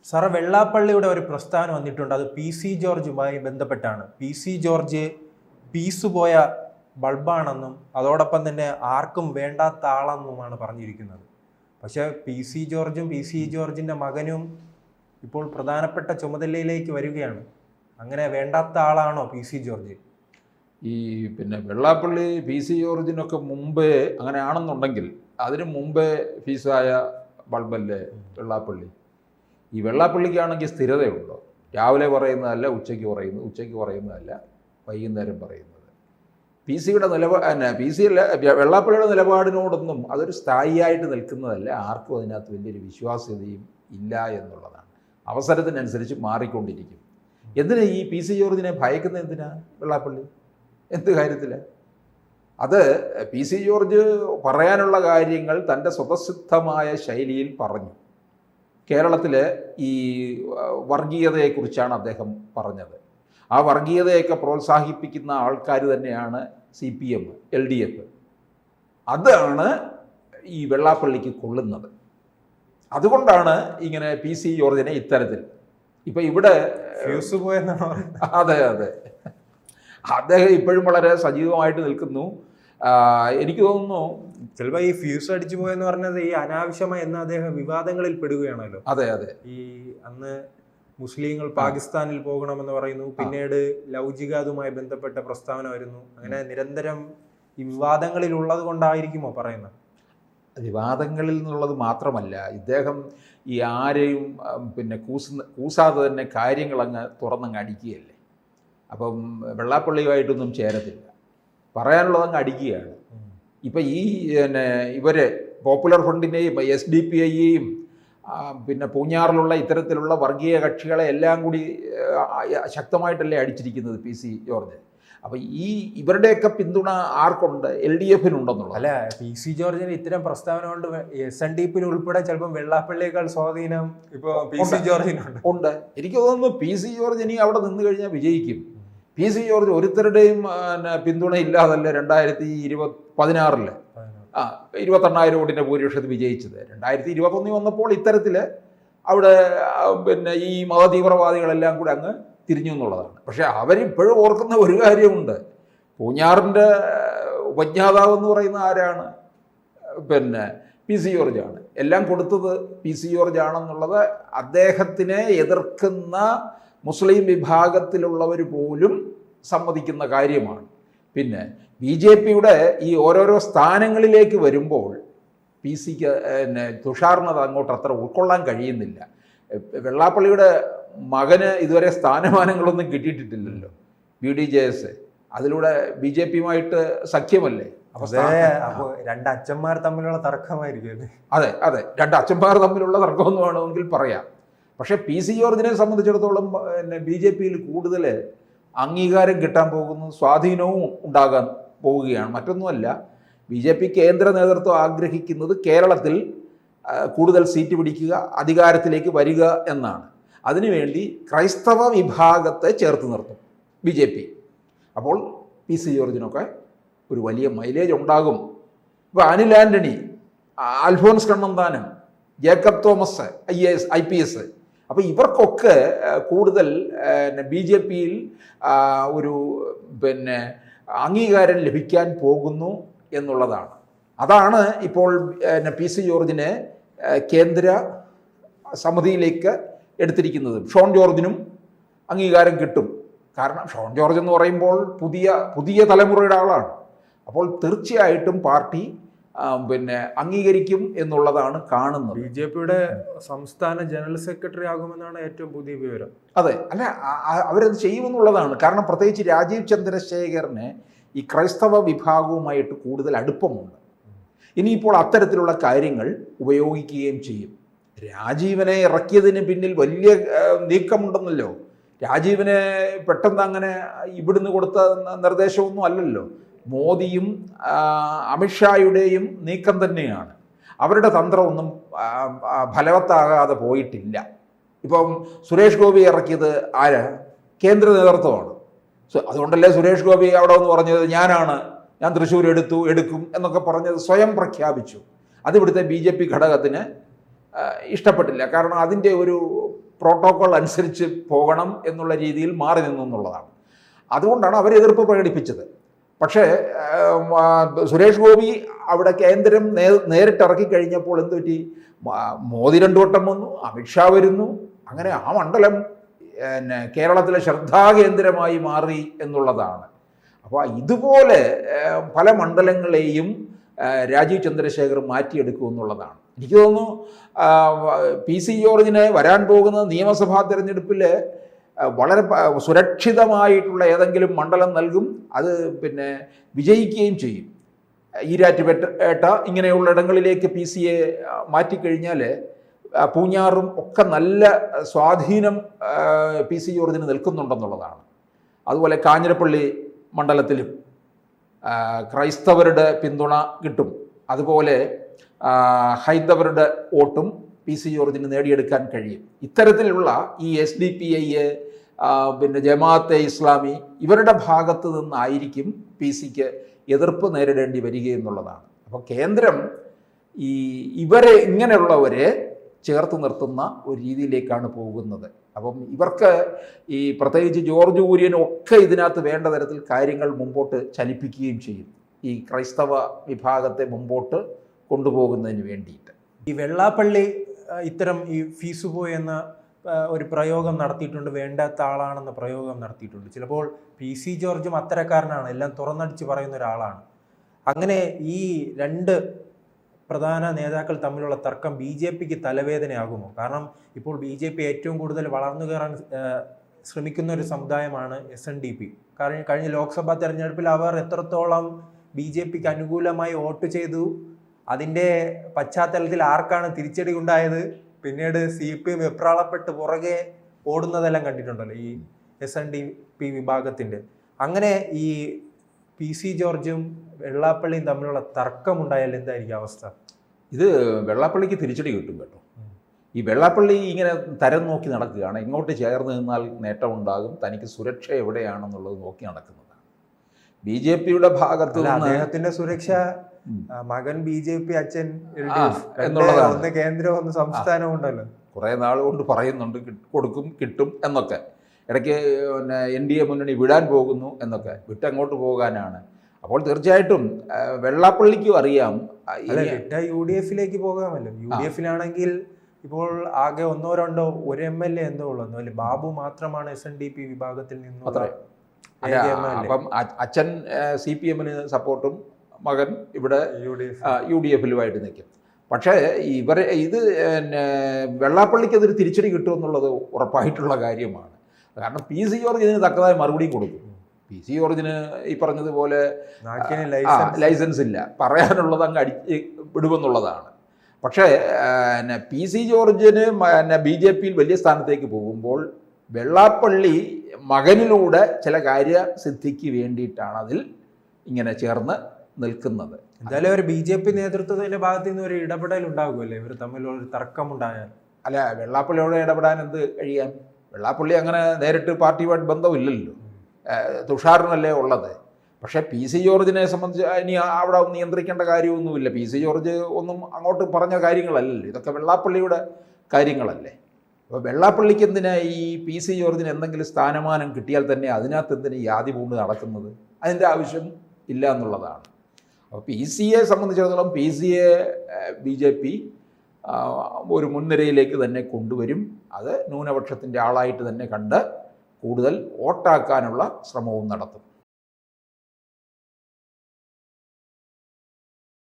സാറേ, വെള്ളാപ്പള്ളിയുടെ ഒരു പ്രസ്ഥാനം വന്നിട്ടുണ്ട്. അത് പി സി ജോർജുമായി ബന്ധപ്പെട്ടാണ്. പി സി ജോർജ് പീസ് പോയ ബൾബാണെന്നും അതോടൊപ്പം തന്നെ ആർക്കും വേണ്ടാത്ത ആളെന്നുമാണ് പറഞ്ഞിരിക്കുന്നത്. പക്ഷേ പി സി ജോർജും പി സി ജോർജിൻ്റെ മകനും ഇപ്പോൾ പ്രധാനപ്പെട്ട ചുമതലയിലേക്ക് വരികയാണ്. അങ്ങനെ വേണ്ടാത്ത ആളാണോ പി സി ജോർജ്? പിന്നെ വെള്ളാപ്പള്ളി പി സി ജോർജിനൊക്കെ മുമ്പേ അങ്ങനെ ആണെന്നുണ്ടെങ്കിൽ അതിന് മുമ്പേ ഫീസായ ബൾബല്ലേ വെള്ളാപ്പള്ളി. ഈ വെള്ളാപ്പള്ളിക്കാണെങ്കിൽ സ്ഥിരതയുണ്ടോ? രാവിലെ പറയുന്നതല്ല ഉച്ചയ്ക്ക് പറയുന്നത്, ഉച്ചയ്ക്ക് പറയുന്നതല്ല വൈകുന്നേരം പറയുന്നത്. പി സിയുടെ പി സി അല്ല, വെള്ളാപ്പള്ളിയുടെ നിലപാടിനോടൊന്നും അതൊരു സ്ഥായിയായിട്ട് നിൽക്കുന്നതല്ല. ആർക്കും അതിനകത്ത് വലിയൊരു വിശ്വാസ്യതയും ഇല്ല എന്നുള്ളതാണ്. അവസരത്തിനനുസരിച്ച് മാറിക്കൊണ്ടിരിക്കും. എന്തിനാ ഈ പി സി ജോർജിനെ ഭയക്കുന്നത്? എന്തിനാ വെള്ളാപ്പള്ളി? എന്ത് കാര്യത്തില്? അത് പി സി ജോർജ് പറയാനുള്ള കാര്യങ്ങൾ തൻ്റെ സ്വതസിദ്ധമായ ശൈലിയിൽ പറഞ്ഞു. കേരളത്തിൽ ഈ വർഗീയതയെക്കുറിച്ചാണ് അദ്ദേഹം പറഞ്ഞത്. ആ വർഗീയതയൊക്കെ പ്രോത്സാഹിപ്പിക്കുന്ന ആൾക്കാർ തന്നെയാണ് CPM, LDF. അതാണ് ഈ വെള്ളാപ്പള്ളിക്ക് കൊള്ളുന്നത്. അതുകൊണ്ടാണ് ഇങ്ങനെ പി സി ജോർജിനെ ഇത്തരത്തിൽ ഇപ്പം ഇവിടെ ഫ്യൂസ് പോയെന്നാണോ? അതെ, അദ്ദേഹം ഇപ്പോഴും വളരെ സജീവമായിട്ട് നിൽക്കുന്നു. എനിക്ക് തോന്നുന്നു ചിലപ്പോൾ ഈ ഫ്യൂസ് അടിച്ചു പോയെന്ന് പറഞ്ഞത് ഈ അനാവശ്യമായി എന്ന് അദ്ദേഹം വിവാദങ്ങളിൽ പെടുകയാണല്ലോ. അതെ. ഈ അന്ന് മുസ്ലിങ്ങൾ പാകിസ്ഥാനിൽ പോകണമെന്ന് പറയുന്നു, പിന്നീട് ലവ് ജിഹാദുമായി ബന്ധപ്പെട്ട പ്രസ്താവന വരുന്നു. അങ്ങനെ നിരന്തരം ഈ വിവാദങ്ങളിൽ ഉള്ളത് കൊണ്ടായിരിക്കുമോ പറയുന്നത്? വിവാദങ്ങളിൽ നിന്നുള്ളത് മാത്രമല്ല, ഇദ്ദേഹം ഈ ആരെയും പിന്നെ കൂസാതെ തന്നെ കാര്യങ്ങളങ്ങ് തുറന്നങ്ങ് അടിക്കുകയല്ലേ. അപ്പം വെള്ളാപ്പള്ളിയുമായിട്ടൊന്നും ചേരത്തില്ല, പറയാനുള്ളതങ്ങ് അടിക്കുകയാണ്. ഇപ്പം ഈ ഇവരെ പോപ്പുലർ ഫ്രണ്ടിനെയും SDPIയെയും പിന്നെ പൂഞ്ഞാറിലുള്ള ഇത്തരത്തിലുള്ള വർഗീയ കക്ഷികളെ എല്ലാം കൂടി ശക്തമായിട്ടല്ലേ അടിച്ചിരിക്കുന്നത് പി സി ജോർജ്. അപ്പം ഇവരുടെയൊക്കെ പിന്തുണ ആർക്കുണ്ട്? LDFനുണ്ടെന്നുള്ളത്. അല്ല, പി സി ജോർജിന് ഇത്തരം പ്രസ്താവന കൊണ്ട് SNDP ഉൾപ്പെടെ ചിലപ്പോൾ വെള്ളാപ്പള്ളിയേക്കാൾ സ്വാധീനം ഇപ്പോൾ പി സി ജോർജിനുണ്ട്. എനിക്ക് തോന്നുന്നു പി സി ജോർജ് ഇനി അവിടെ നിന്ന് കഴിഞ്ഞാൽ വിജയിക്കും. പി സി ജോർജ് ഒരുത്തരുടെയും പിന്തുണ ഇല്ലാതല്ലേ 2016 28,000 വോട്ടിൻ്റെ ഭൂരിപക്ഷത്തിൽ വിജയിച്ചത്. 2021 വന്നപ്പോൾ ഇത്തരത്തിൽ അവിടെ പിന്നെ ഈ മതതീവ്രവാദികളെല്ലാം കൂടെ അങ്ങ് തിരിഞ്ഞു എന്നുള്ളതാണ്. പക്ഷേ അവരിപ്പോഴും ഓർക്കുന്ന ഒരു കാര്യമുണ്ട്. പൂഞ്ഞാറിൻ്റെ ഉപജ്ഞാതാവെന്ന് പറയുന്ന ആരാണ്? പിന്നെ പി സി ജോർജാണ്. എല്ലാം കൊടുത്തത് പി സി ജോർജാണെന്നുള്ളത് അദ്ദേഹത്തിനെ എതിർക്കുന്ന മുസ്ലിം വിഭാഗത്തിലുള്ളവർ പോലും സമ്മതിക്കുന്ന കാര്യമാണ്. പിന്നെ BJPയുടെ ഈ ഓരോരോ സ്ഥാനങ്ങളിലേക്ക് വരുമ്പോൾ പി സിക്ക് തുഷാറിനത് അങ്ങോട്ട് അത്ര ഉൾക്കൊള്ളാൻ കഴിയുന്നില്ല. വെള്ളാപ്പള്ളിയുടെ മകന് ഇതുവരെ സ്ഥാനമാനങ്ങളൊന്നും കിട്ടിയിട്ടില്ലല്ലോ. BDJS അതിലൂടെ BJPയുമായിട്ട് സഖ്യമല്ലേ. അപ്പോൾ രണ്ട് അച്ഛന്മാർ തമ്മിലുള്ള തർക്കമായിരിക്കും. അതെ, രണ്ട് അച്ഛന്മാർ തമ്മിലുള്ള തർക്കമെന്ന് വേണമെങ്കിൽ പറയാം. പക്ഷേ പി സി ജോർജിനെ സംബന്ധിച്ചിടത്തോളം BJPയിൽ കൂടുതൽ അംഗീകാരം കിട്ടാൻ പോകുന്നു, സ്വാധീനവും ഉണ്ടാകാൻ പോവുകയാണ്. മറ്റൊന്നുമല്ല, BJP കേന്ദ്ര നേതൃത്വം ആഗ്രഹിക്കുന്നത് കേരളത്തിൽ കൂടുതൽ സീറ്റ് പിടിക്കുക, അധികാരത്തിലേക്ക് വരിക എന്നാണ്. അതിനുവേണ്ടി ക്രൈസ്തവ വിഭാഗത്തെ ചേർത്ത് നിർത്തും BJP. അപ്പോൾ പി സി ജോർജിനൊക്കെ ഒരു വലിയ മൈലേജ് ഉണ്ടാകും. ഇപ്പോൾ അനിൽ ആൻ്റണി, അൽഫോൻസ് കണ്ണന്താനം, ജേക്കബ് തോമസ് IPS, അപ്പോൾ ഇവർക്കൊക്കെ കൂടുതൽ BJPയിൽ ഒരു പിന്നെ അംഗീകാരം ലഭിക്കാൻ പോകുന്നു എന്നുള്ളതാണ്. അതാണ് ഇപ്പോൾ പി സി ജോർജിനെ കേന്ദ്ര സമിതിയിലേക്ക് എടുത്തിരിക്കുന്നത്. ഷോൺ ജോർജിനും അംഗീകാരം കിട്ടും. കാരണം ഷോൺ ജോർജ് എന്ന് പറയുമ്പോൾ പുതിയ തലമുറയുടെ ആളാണ്. അപ്പോൾ തീർച്ചയായിട്ടും പാർട്ടി പിന്നെ അംഗീകരിക്കും എന്നുള്ളതാണ് കാണുന്നത്. BJPയുടെ സംസ്ഥാന ജനറൽ സെക്രട്ടറി ആകുമെന്നാണ് ഏറ്റവും പുതിയ വിവരം. അതെ, അല്ല അവരത് ചെയ്യുമെന്നുള്ളതാണ്. കാരണം പ്രത്യേകിച്ച് രാജീവ് ചന്ദ്രശേഖറിന് ഈ ക്രൈസ്തവ വിഭാഗവുമായിട്ട് കൂടുതൽ അടുപ്പമുണ്ട്. ഇനിയിപ്പോൾ അത്തരത്തിലുള്ള കാര്യങ്ങൾ ഉപയോഗിക്കുകയും ചെയ്യും. രാജീവിനെ ഇറക്കിയതിന് പിന്നിൽ വലിയ നീക്കമുണ്ടെന്നല്ലോ. രാജീവിനെ പെട്ടെന്ന് അങ്ങനെ ഇവിടുന്ന് കൊടുത്ത നിർദ്ദേശമൊന്നും അല്ലല്ലോ. മോദിയും അമിത്ഷായുടെയും നീക്കം തന്നെയാണ്. അവരുടെ തന്ത്രമൊന്നും ഫലവത്താകാതെ പോയിട്ടില്ല. ഇപ്പം സുരേഷ് ഗോപി ഇറക്കിയത് ആര്? കേന്ദ്ര നേതൃത്വമാണ്. അതുകൊണ്ടല്ലേ സുരേഷ് ഗോപി അവിടെ എന്ന് പറഞ്ഞത് ഞാൻ തൃശ്ശൂർ എടുക്കും എന്നൊക്കെ പറഞ്ഞത് സ്വയം പ്രഖ്യാപിച്ചു. അത് ഇവിടുത്തെ BJP ഘടകത്തിന് ഇഷ്ടപ്പെട്ടില്ല. കാരണം അതിൻ്റെ ഒരു പ്രോട്ടോകോൾ അനുസരിച്ച് പോകണം എന്നുള്ള രീതിയിൽ മാറി നിന്നു എന്നുള്ളതാണ്. അതുകൊണ്ടാണ് അവർ എതിർപ്പ് പ്രകടിപ്പിച്ചത്. പക്ഷേ സുരേഷ് ഗോപി അവിടെ കേന്ദ്രം നേരിട്ടിറക്കി കഴിഞ്ഞപ്പോൾ എന്ത് പറ്റി? മോദി 2 വട്ടം വന്നു, അമിത്ഷാ വരുന്നു, അങ്ങനെ ആ മണ്ഡലം കേരളത്തിലെ ശ്രദ്ധാകേന്ദ്രമായി മാറി എന്നുള്ളതാണ്. അപ്പോൾ ഇതുപോലെ പല മണ്ഡലങ്ങളെയും രാജീവ് ചന്ദ്രശേഖർ മാറ്റിയെടുക്കും എന്നുള്ളതാണ്. എനിക്ക് തോന്നുന്നു PC ജോർജിന് വരാൻ പോകുന്ന നിയമസഭാ തെരഞ്ഞെടുപ്പിൽ വളരെ സുരക്ഷിതമായിട്ടുള്ള ഏതെങ്കിലും മണ്ഡലം നൽകും. അത് പിന്നെ വിജയിക്കുകയും ചെയ്യും. ഈരാറ്റുപേട്ട ഇങ്ങനെയുള്ള ഇടങ്ങളിലേക്ക് PC-യെ മാറ്റിക്കഴിഞ്ഞാൽ പൂഞ്ഞാറും ഒക്കെ നല്ല സ്വാധീനം PC ജോർജിന് നിൽക്കുന്നുണ്ടെന്നുള്ളതാണ്. അതുപോലെ കാഞ്ഞിരപ്പള്ളി മണ്ഡലത്തിലും ക്രൈസ്തവരുടെ പിന്തുണ കിട്ടും. അതുപോലെ ഹൈന്ദവരുടെ വോട്ടും PC ജോർജിന് നേടിയെടുക്കാൻ കഴിയും. ഇത്തരത്തിലുള്ള ഈ SDPI, പിന്നെ ജമാഅത്തെ ഇസ്ലാമി, ഇവരുടെ ഭാഗത്ത് നിന്നായിരിക്കും PC-ക്ക് എതിർപ്പ് നേരിടേണ്ടി വരികയെന്നുള്ളതാണ്. അപ്പോൾ കേന്ദ്രം ഇവരെ ഇങ്ങനെയുള്ളവരെ ചേർത്ത് നിർത്തുന്ന ഒരു രീതിയിലേക്കാണ് പോകുന്നത്. അപ്പം ഇവർക്ക് പ്രത്യേകിച്ച് ജോർജ് കുര്യനും ഒക്കെ ഇതിനകത്ത് വേണ്ട തരത്തിൽ കാര്യങ്ങൾ മുമ്പോട്ട് ചലിപ്പിക്കുകയും ചെയ്യും, ഈ ക്രൈസ്തവ വിഭാഗത്തെ മുമ്പോട്ട് കൊണ്ടുപോകുന്നതിന് വേണ്ടിയിട്ട്. ഈ വെള്ളാപ്പള്ളി ഇത്തരം ഈ ഫീസ് ബോയ് എന്ന ഒരു പ്രയോഗം നടത്തിയിട്ടുണ്ട്, വേണ്ടാത്ത ആളാണെന്ന പ്രയോഗം നടത്തിയിട്ടുണ്ട്. ചിലപ്പോൾ PC ജോർജും അത്തരക്കാരനാണ്, എല്ലാം തുറന്നടിച്ച് പറയുന്ന ഒരാളാണ്. അങ്ങനെ ഈ 2 പ്രധാന നേതാക്കൾ തമ്മിലുള്ള തർക്കം BJPക്ക് തലവേദനയാകുമോ? കാരണം ഇപ്പോൾ BJP ഏറ്റവും കൂടുതൽ വളർന്നു കയറാൻ ശ്രമിക്കുന്ന ഒരു സമുദായമാണ് SNDP. കാരണം കഴിഞ്ഞ ലോക്സഭാ തെരഞ്ഞെടുപ്പിൽ അവർ എത്രത്തോളം BJPക്ക് അനുകൂലമായി വോട്ട് ചെയ്തു, അതിൻ്റെ പശ്ചാത്തലത്തിൽ ആർക്കാണ് തിരിച്ചടി ഉണ്ടായത്, പിന്നീട് CPM വെപ്രാളപ്പെട്ട് പുറകെ ഓടുന്നതെല്ലാം കണ്ടിട്ടുണ്ടല്ലോ ഈ SNDP വിഭാഗത്തിൻ്റെ. അങ്ങനെ ഈ PC ജോർജും വെള്ളാപ്പള്ളിയും തമ്മിലുള്ള തർക്കമുണ്ടായാൽ എന്തായിരിക്കും അവസ്ഥ? ഇത് വെള്ളാപ്പള്ളിക്ക് തിരിച്ചടി കിട്ടും കേട്ടോ. ഈ വെള്ളാപ്പള്ളി ഇങ്ങനെ തരം നോക്കി നടക്കുകയാണ്. ഇങ്ങോട്ട് ചേർന്ന് നിന്നാൽ നേട്ടമുണ്ടാകും, തനിക്ക് സുരക്ഷ എവിടെയാണെന്നുള്ളത് നോക്കി നടക്കുന്നതാണ്. BJPയുടെ ഭാഗത്ത് അദ്ദേഹത്തിന്റെ സുരക്ഷ മകൻ BJP, അച്ഛൻ LDF എന്നുള്ളതാണ്. ഒന്ന് കേന്ദ്രവും ഒന്ന് സംസ്ഥാനവും ഉണ്ടല്ലോ. കുറേ നാൾ കൊണ്ട് പറയുന്നുണ്ട് കൊടുക്കും, കിട്ടും എന്നൊക്കെ. ഇടയ്ക്ക് പിന്നെ NDA മുന്നണി വിടാൻ പോകുന്നു എന്നൊക്കെ. വിട്ടങ്ങോട്ട് പോകാനാണ്. അപ്പോൾ തീർച്ചയായിട്ടും വെള്ളാപ്പള്ളിക്കും അറിയാം UDF-ലേക്ക് പോകാമല്ലോ. UDF-ലാണെങ്കിൽ ഇപ്പോൾ ആകെ 1-2 ഒരു MLA എന്തോ ഉള്ളൂ, അല്ലെ ബാബു മാത്രമാണ് SNDP വിഭാഗത്തിൽ നിന്നുള്ള. അപ്പം അച്ഛൻ CPM-ന് സപ്പോർട്ടും, മകൻ ഇവിടെ UDF-ലുമായിട്ട് നിൽക്കും. പക്ഷേ ഇത് വെള്ളാപ്പള്ളിക്ക് അതൊരു തിരിച്ചടി കിട്ടുമെന്നുള്ളത് ഉറപ്പായിട്ടുള്ള കാര്യമാണ്. കാരണം PC ജോർജ് ഇതിന് തക്കതായ മറുപടിയും കൊടുക്കും. PC ജോർജിന് ഈ പറഞ്ഞതുപോലെ ലൈസൻസ് ഇല്ല, പറയാനുള്ളത് അങ്ങ് അടിച്ച് വിടുമെന്നുള്ളതാണ്. പക്ഷേ PC ജോർജിന് BJP-യിൽ വലിയ സ്ഥാനത്തേക്ക് പോകുമ്പോൾ വെള്ളാപ്പള്ളി മകനിലൂടെ ചില കാര്യസിദ്ധിക്ക് വേണ്ടിയിട്ടാണ് അതിൽ ഇങ്ങനെ ചേർന്ന് നിൽക്കുന്നത്. എന്തായാലും ഒരു BJP നേതൃത്വത്തിന്റെ ഭാഗത്തു നിന്ന് ഒരു ഇടപെടൽ ഉണ്ടാകുമല്ലേ ഇവർ തമ്മിലുള്ള ഒരു തർക്കമുണ്ടായാൽ? അല്ല, വെള്ളാപ്പള്ളിയോട് ഇടപെടാൻ എന്ത് കഴിയാൻ? വെള്ളാപ്പള്ളി അങ്ങനെ നേരിട്ട് പാർട്ടിയുമായിട്ട് ബന്ധമില്ലല്ലോ, തുഷാറിനല്ലേ ഉള്ളത്. പക്ഷേ PC ജോർജിനെ സംബന്ധിച്ച് ഇനി അവിടെ നിയന്ത്രിക്കേണ്ട കാര്യമൊന്നുമില്ല. PC ജോർജ് ഒന്നും അങ്ങോട്ട് പറഞ്ഞ കാര്യങ്ങളല്ലല്ലോ, ഇതൊക്കെ വെള്ളാപ്പള്ളിയുടെ കാര്യങ്ങളല്ലേ. അപ്പോൾ വെള്ളാപ്പള്ളിക്ക് എന്തിനാ ഈ PC ജോർജിന് എന്തെങ്കിലും സ്ഥാനമാനം കിട്ടിയാൽ തന്നെ അതിനകത്ത് എന്തിനാ ഈ ആദ്യ പൂണ്ട് നടക്കുന്നത്? അതിൻ്റെ ആവശ്യം ഇല്ല എന്നുള്ളതാണ്. അപ്പോൾ PC-യെ സംബന്ധിച്ചിടത്തോളം PC-യെ BJP ഒരു മുൻനിരയിലേക്ക് തന്നെ കൊണ്ടുവരും. അത് ന്യൂനപക്ഷത്തിൻ്റെ ആളായിട്ട് തന്നെ കണ്ട് കൂടുതൽ വോട്ടാക്കാനുള്ള ശ്രമവും നടത്തും.